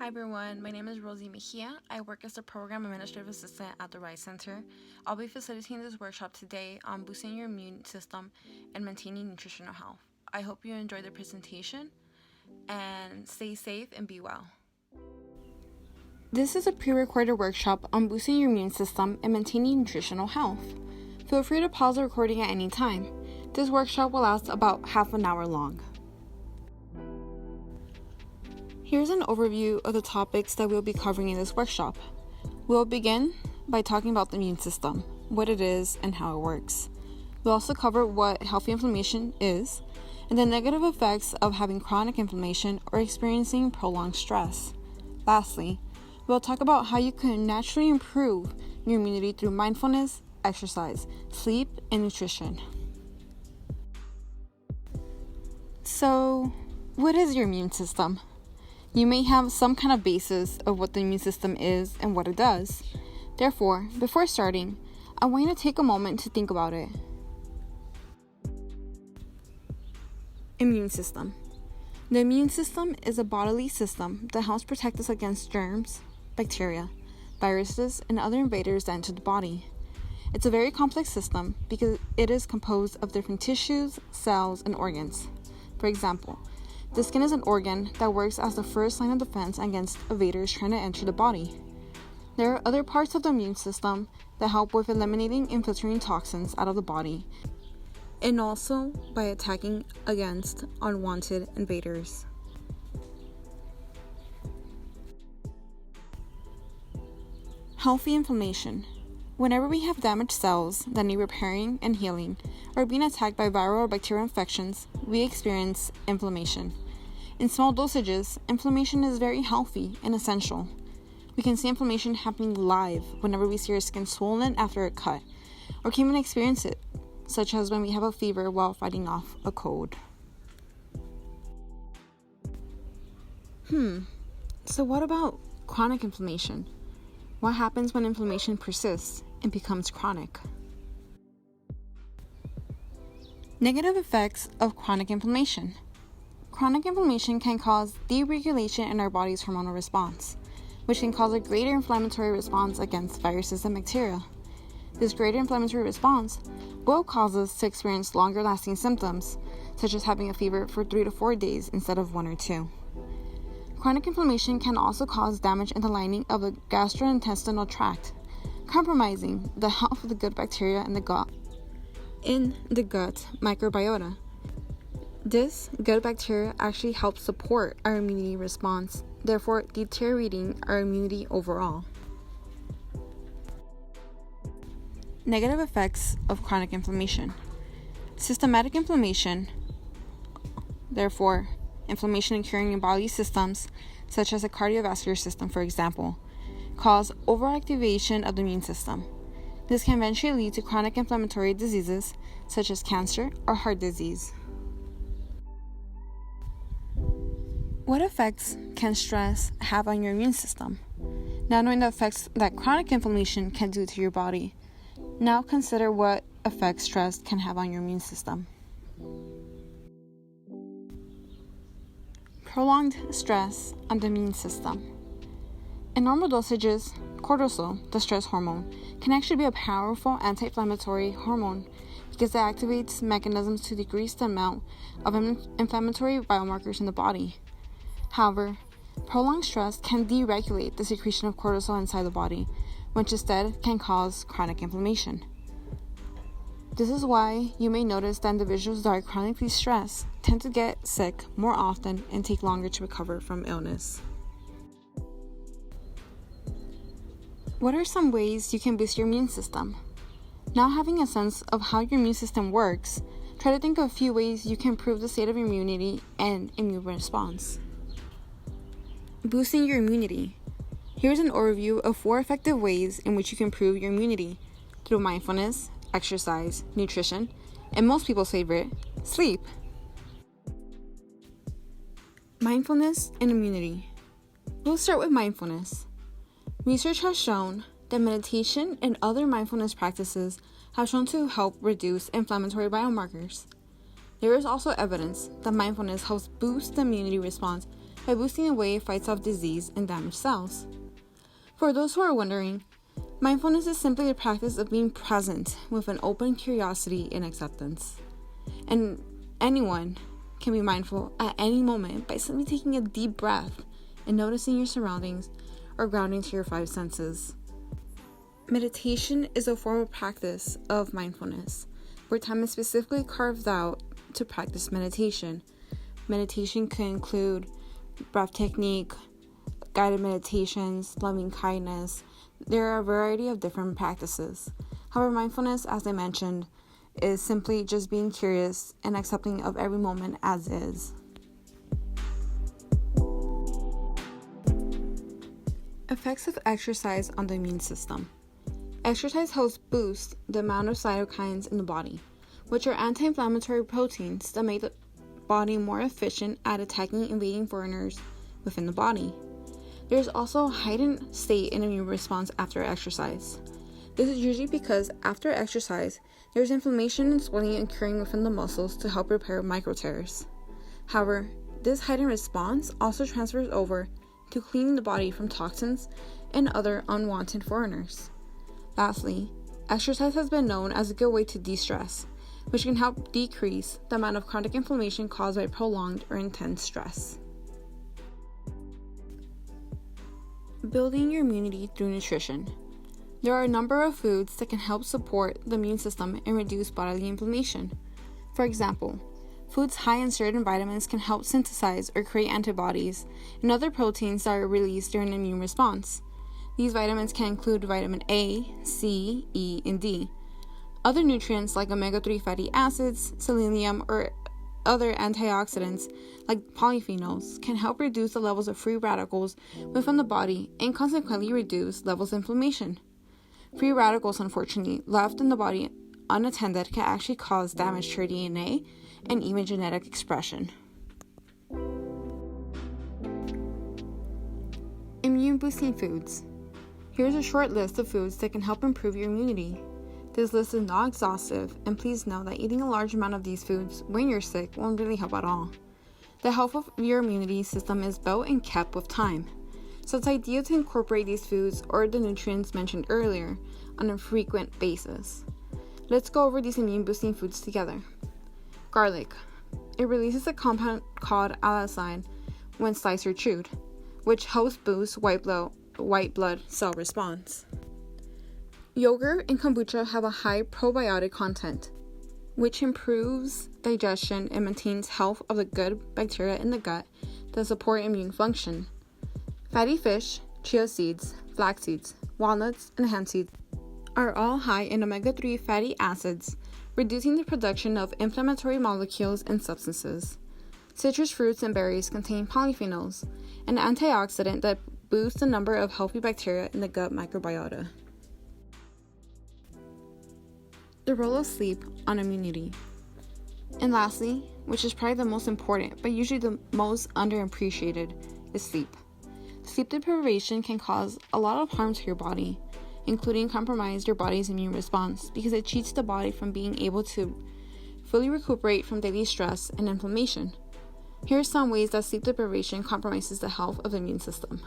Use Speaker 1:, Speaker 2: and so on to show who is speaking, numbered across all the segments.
Speaker 1: Hi everyone, my name is Rosie Mejia. I work as a Program Administrative Assistant at the Rice Center. I'll be facilitating this workshop today on boosting your immune system and maintaining nutritional health. I hope you enjoy the presentation and stay safe and be well. This is a pre-recorded workshop on boosting your immune system and maintaining nutritional health. Feel free to pause the recording at any time. This workshop will last about half an hour long. Here's an overview of the topics that we'll be covering in this workshop. We'll begin by talking about the immune system, what it is, and how it works. We'll also cover what healthy inflammation is, and the negative effects of having chronic inflammation or experiencing prolonged stress. Lastly, we'll talk about how you can naturally improve your immunity through mindfulness, exercise, sleep, and nutrition. So, what is your immune system? You may have some kind of basis of what the immune system is and what it does. Therefore, before starting, I want you to take a moment to think about it. Immune system. The immune system is a bodily system that helps protect us against germs, bacteria, viruses, and other invaders that enter the body. It's a very complex system because it is composed of different tissues, cells, and organs. For example, the skin is an organ that works as the first line of defense against invaders trying to enter the body. There are other parts of the immune system that help with eliminating and filtering toxins out of the body, and also by attacking against unwanted invaders. Healthy inflammation. Whenever we have damaged cells that need repairing and healing, or being attacked by viral or bacterial infections, we experience inflammation. In small dosages, inflammation is very healthy and essential. We can see inflammation happening live whenever we see our skin swollen after a cut, or can even experience it, such as when we have a fever while fighting off a cold. So what about chronic inflammation? What happens when inflammation persists and becomes chronic? Negative effects of chronic inflammation. Chronic inflammation can cause deregulation in our body's hormonal response, which can cause a greater inflammatory response against viruses and bacteria. This greater inflammatory response will cause us to experience longer-lasting symptoms, such as having a fever for 3 to 4 days instead of 1 or 2. Chronic inflammation can also cause damage in the lining of the gastrointestinal tract, compromising the health of the good bacteria in the gut microbiota. This good bacteria actually helps support our immunity response, therefore deteriorating our immunity overall. Negative effects of chronic inflammation. Systematic inflammation, therefore inflammation occurring in bodily systems, such as the cardiovascular system, for example, cause overactivation of the immune system. This can eventually lead to chronic inflammatory diseases, such as cancer or heart disease. What effects can stress have on your immune system? Now knowing the effects that chronic inflammation can do to your body, now consider what effects stress can have on your immune system. Prolonged stress on the immune system. In normal dosages, cortisol, the stress hormone, can actually be a powerful anti-inflammatory hormone because it activates mechanisms to decrease the amount of inflammatory biomarkers in the body. However, prolonged stress can deregulate the secretion of cortisol inside the body, which instead can cause chronic inflammation. This is why you may notice that individuals that are chronically stressed tend to get sick more often and take longer to recover from illness. What are some ways you can boost your immune system? Now having a sense of how your immune system works, try to think of a few ways you can improve the state of immunity and immune response. Boosting your immunity. Here's an overview of 4 effective ways in which you can improve your immunity through mindfulness, exercise, nutrition, and most people's favorite, sleep. Mindfulness and immunity. We'll start with mindfulness. Research has shown that meditation and other mindfulness practices have shown to help reduce inflammatory biomarkers. There is also evidence that mindfulness helps boost the immunity response by boosting the way it fights off disease and damaged cells. For those who are wondering, mindfulness is simply the practice of being present with an open curiosity and acceptance. And anyone can be mindful at any moment by simply taking a deep breath and noticing your surroundings or grounding to your five senses. Meditation is a form of practice of mindfulness, where time is specifically carved out to practice meditation. Meditation can include breath technique, guided meditations, loving kindness. There are a variety of different practices. However, mindfulness, as I mentioned, is simply just being curious and accepting of every moment as is. Effects of exercise on the immune system. Exercise helps boost the amount of cytokines in the body, which are anti-inflammatory proteins that make the body more efficient at attacking invading foreigners within the body. There is also a heightened state in immune response after exercise. This is usually because after exercise, there is inflammation and swelling occurring within the muscles to help repair micro tears. However, this heightened response also transfers over to cleaning the body from toxins and other unwanted foreigners. Lastly, exercise has been known as a good way to de-stress, which can help decrease the amount of chronic inflammation caused by prolonged or intense stress. Building your immunity through nutrition. There are a number of foods that can help support the immune system and reduce bodily inflammation. For example, foods high in certain vitamins can help synthesize or create antibodies and other proteins that are released during an immune response. These vitamins can include vitamin A, C, E, and D. Other nutrients like omega-3 fatty acids, selenium, or other antioxidants like polyphenols can help reduce the levels of free radicals within the body and consequently reduce levels of inflammation. Free radicals, unfortunately, left in the body unattended can actually cause damage to your DNA and even genetic expression. Immune-boosting foods. Here's a short list of foods that can help improve your immunity. This list is not exhaustive, and please know that eating a large amount of these foods when you're sick won't really help at all. The health of your immunity system is built and kept with time, so it's ideal to incorporate these foods or the nutrients mentioned earlier on a frequent basis. Let's go over these immune-boosting foods together. Garlic. It releases a compound called allicin when sliced or chewed, which helps boost white blood cell response. Yogurt and kombucha have a high probiotic content, which improves digestion and maintains health of the good bacteria in the gut that support immune function. Fatty fish, chia seeds, flax seeds, walnuts, and hemp seeds are all high in omega-3 fatty acids, reducing the production of inflammatory molecules and substances. Citrus fruits and berries contain polyphenols, an antioxidant that boosts the number of healthy bacteria in the gut microbiota. The role of sleep on immunity. And lastly, which is probably the most important, but usually the most underappreciated, is sleep. Sleep deprivation can cause a lot of harm to your body, including compromise your body's immune response because it cheats the body from being able to fully recuperate from daily stress and inflammation. Here are some ways that sleep deprivation compromises the health of the immune system.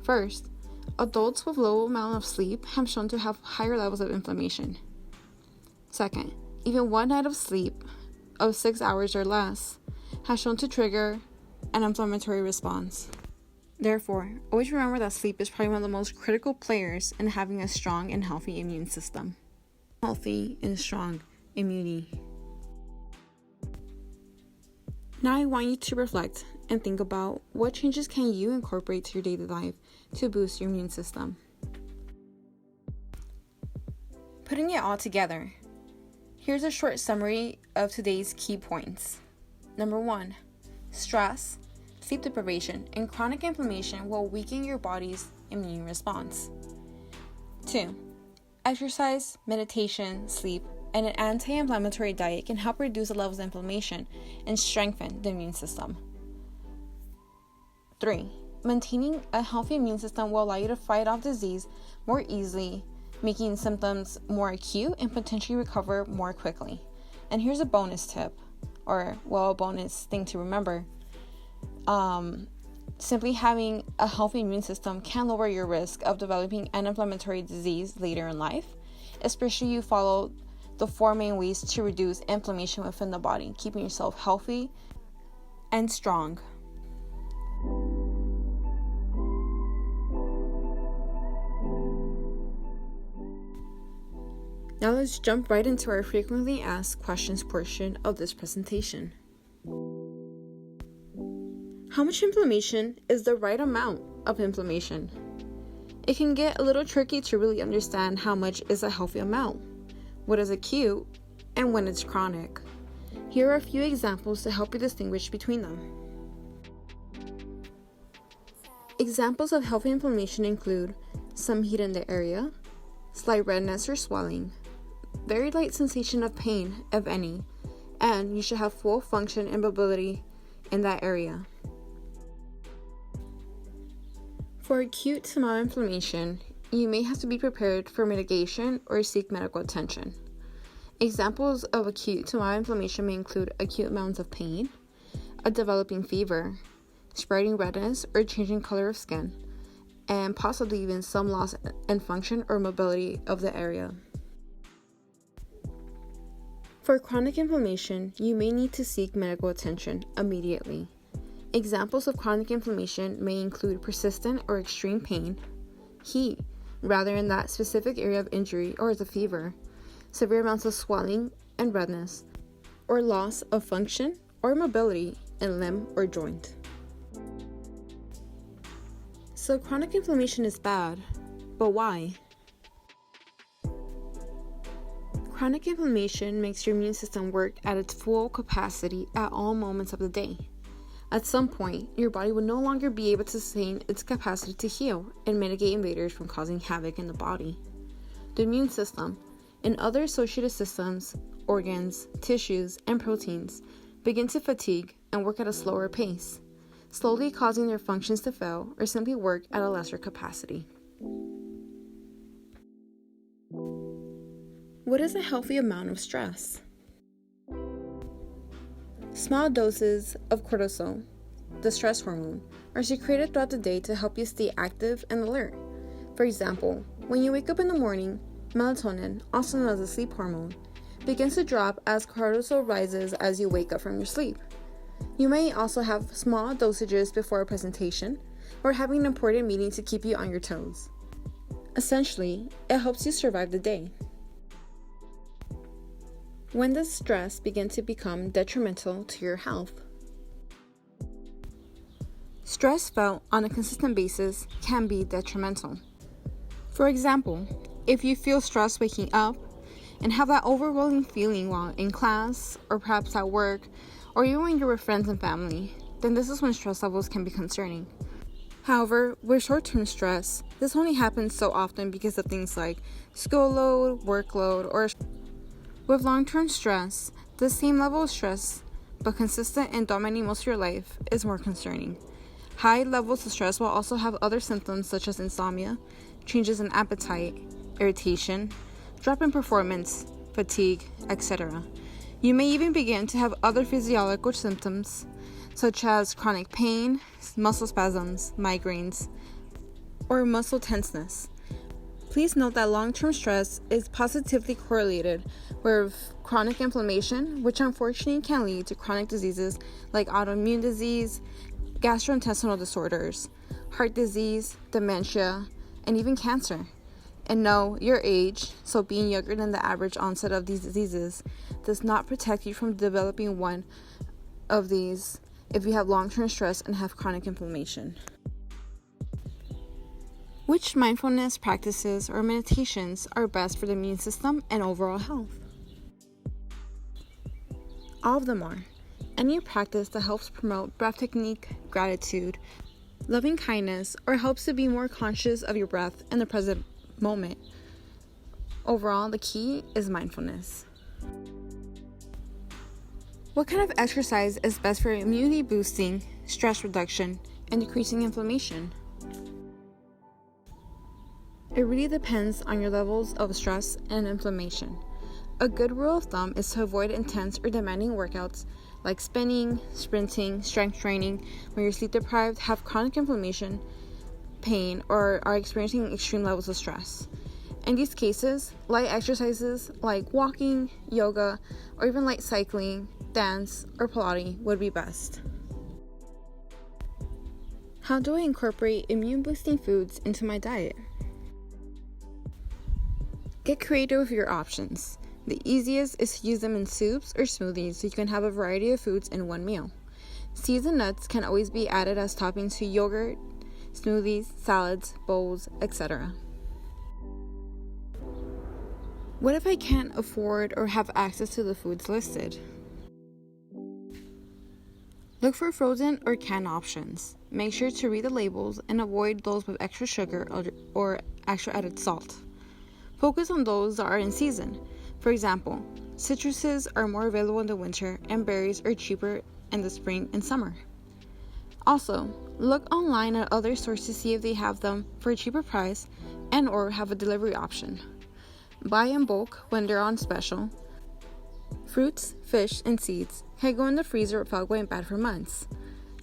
Speaker 1: First, adults with low amount of sleep have shown to have higher levels of inflammation. Second, even one night of sleep of 6 hours or less has shown to trigger an inflammatory response. Therefore, always remember that sleep is probably one of the most critical players in having a strong and healthy immune system. Healthy and strong immunity. Now I want you to reflect and think about what changes can you incorporate to your daily life to boost your immune system. Putting it all together, here's a short summary of today's key points. Number 1, stress, sleep deprivation, and chronic inflammation will weaken your body's immune response. 2, exercise, meditation, sleep, and an anti-inflammatory diet can help reduce the levels of inflammation and strengthen the immune system. 3, maintaining a healthy immune system will allow you to fight off disease more easily, making symptoms more acute and potentially recover more quickly. And here's a bonus tip, a bonus thing to remember. simply having a healthy immune system can lower your risk of developing an inflammatory disease later in life, especially if you follow the 4 main ways to reduce inflammation within the body, keeping yourself healthy and strong. Now let's jump right into our frequently asked questions portion of this presentation. How much inflammation is the right amount of inflammation? It can get a little tricky to really understand how much is a healthy amount, what is acute, and when it's chronic. Here are a few examples to help you distinguish between them. Examples of healthy inflammation include some heat in the area, slight redness or swelling, very light sensation of pain, if any, and you should have full function and mobility in that area. For acute to mild inflammation, you may have to be prepared for mitigation or seek medical attention. Examples of acute to mild inflammation may include acute amounts of pain, a developing fever, spreading redness or changing color of skin, and possibly even some loss in function or mobility of the area. For chronic inflammation, you may need to seek medical attention immediately. Examples of chronic inflammation may include persistent or extreme pain, heat, rather in that specific area of injury or as a fever, severe amounts of swelling and redness, or loss of function or mobility in limb or joint. So chronic inflammation is bad, but why? Chronic inflammation makes your immune system work at its full capacity at all moments of the day. At some point, your body will no longer be able to sustain its capacity to heal and mitigate invaders from causing havoc in the body. The immune system and other associated systems, organs, tissues, and proteins begin to fatigue and work at a slower pace, slowly causing their functions to fail or simply work at a lesser capacity. What is a healthy amount of stress? Small doses of cortisol, the stress hormone, are secreted throughout the day to help you stay active and alert. For example, when you wake up in the morning, melatonin, also known as the sleep hormone, begins to drop as cortisol rises as you wake up from your sleep. You may also have small dosages before a presentation or having an important meeting to keep you on your toes. Essentially, it helps you survive the day. When does stress begin to become detrimental to your health? Stress felt on a consistent basis can be detrimental. For example, if you feel stressed waking up and have that overwhelming feeling while in class or perhaps at work or even when you're with friends and family, then this is when stress levels can be concerning. However, with short-term stress, this only happens so often because of things like school load, workload, or with long-term stress, the same level of stress, but consistent and dominating most of your life, is more concerning. High levels of stress will also have other symptoms such as insomnia, changes in appetite, irritation, drop in performance, fatigue, etc. You may even begin to have other physiological symptoms such as chronic pain, muscle spasms, migraines, or muscle tenseness. Please note that long-term stress is positively correlated with chronic inflammation, which unfortunately can lead to chronic diseases like autoimmune disease, gastrointestinal disorders, heart disease, dementia, and even cancer. And no, your age, so being younger than the average onset of these diseases, does not protect you from developing one of these if you have long-term stress and have chronic inflammation. Which mindfulness practices or meditations are best for the immune system and overall health? All of them are. Any practice that helps promote breath technique, gratitude, loving kindness, or helps to be more conscious of your breath in the present moment. Overall, the key is mindfulness. What kind of exercise is best for immunity boosting, stress reduction, and decreasing inflammation? It really depends on your levels of stress and inflammation. A good rule of thumb is to avoid intense or demanding workouts like spinning, sprinting, strength training, when you're sleep deprived, have chronic inflammation, pain, or are experiencing extreme levels of stress. In these cases, light exercises like walking, yoga, or even light cycling, dance, or Pilates would be best. How do I incorporate immune-boosting foods into my diet? Get creative with your options. The easiest is to use them in soups or smoothies so you can have a variety of foods in one meal. Seeds and nuts can always be added as toppings to yogurt, smoothies, salads, bowls, etc. What if I can't afford or have access to the foods listed? Look for frozen or canned options. Make sure to read the labels and avoid those with extra sugar or extra added salt. Focus on those that are in season. For example, citruses are more available in the winter and berries are cheaper in the spring and summer. Also, look online at other stores to see if they have them for a cheaper price and or have a delivery option. Buy in bulk when they're on special. Fruits, fish, and seeds can go in the freezer without going bad for months.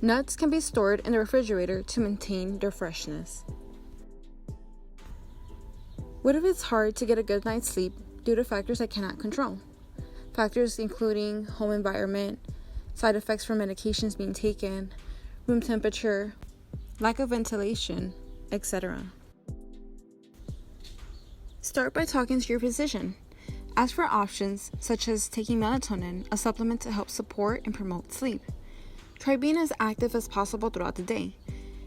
Speaker 1: Nuts can be stored in the refrigerator to maintain their freshness. What if it's hard to get a good night's sleep due to factors I cannot control? Factors including home environment, side effects from medications being taken, room temperature, lack of ventilation, etc. Start by talking to your physician. Ask for options such as taking melatonin, a supplement to help support and promote sleep. Try being as active as possible throughout the day.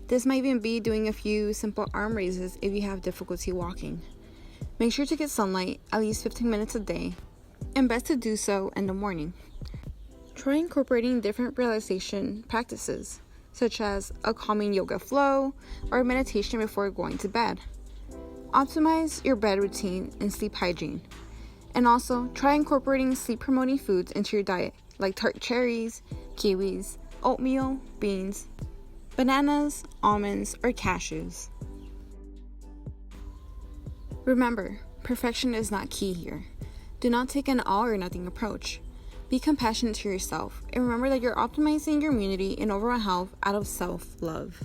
Speaker 1: This might even be doing a few simple arm raises if you have difficulty walking. Make sure to get sunlight at least 15 minutes a day, and best to do so in the morning. Try incorporating different relaxation practices, such as a calming yoga flow or meditation before going to bed. Optimize your bed routine and sleep hygiene. And also, try incorporating sleep-promoting foods into your diet, like tart cherries, kiwis, oatmeal, beans, bananas, almonds, or cashews. Remember, perfection is not key here. Do not take an all-or-nothing approach. Be compassionate to yourself, and remember that you're optimizing your immunity and overall health out of self-love.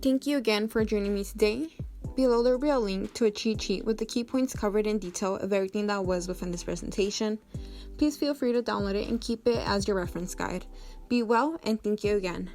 Speaker 1: Thank you again for joining me today. Below there will be a link to a cheat sheet with the key points covered in detail of everything that was within this presentation. Please feel free to download it and keep it as your reference guide. Be well, and thank you again.